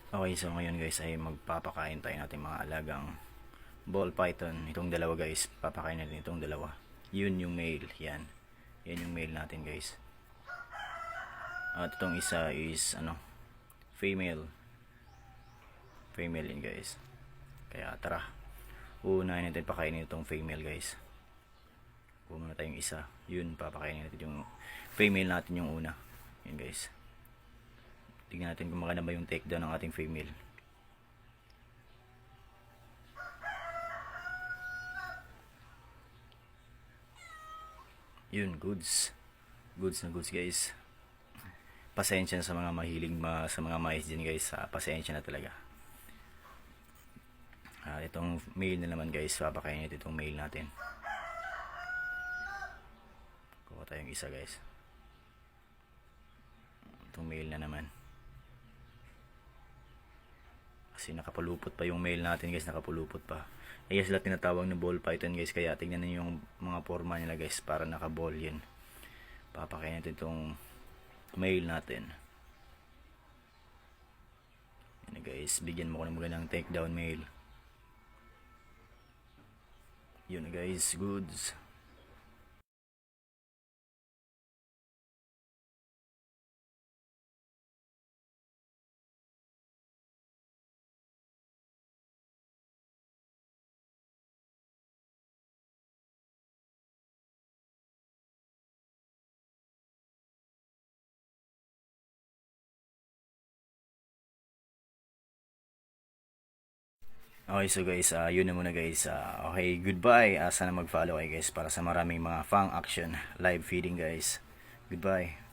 Okay, so ngayon guys ay magpapakain tayo natin mga alagang ball python. Itong dalawa guys, papakain natin itong dalawa. Yun yung male, yan. Yan yung male natin guys. At itong isa is female. Female yun guys. Kaya tara, uunahin natin pakainin itong female guys. Kuha muna tayong isa. Yun, papakainin natin yung female natin yung una. Yan guys. Tingnan natin kung maganda ba yung takedown ng ating female. Yun, goods. Goods na goods guys. Pasensya na sa mga mahilig sa mga mais din guys. Pasensya na talaga. Itong male na naman guys, papakainin natin itong male natin. Kuha tayong isa guys. Itong male na naman. Kasi nakapulupot pa yung male natin guys, nakapulupot pa. Kaya sila tinatawag na ball python guys, kaya tingnan niyo yung mga forma nila guys, para naka-ball yan. Papakainin natin itong male natin. Yan guys, bigyan mo ko ng magandang takedown male. Yun guys, goods. Okay, so guys, yun na muna guys. Okay, goodbye. Sana mag-follow kayo guys para sa maraming mga fang action live feeding guys. Goodbye.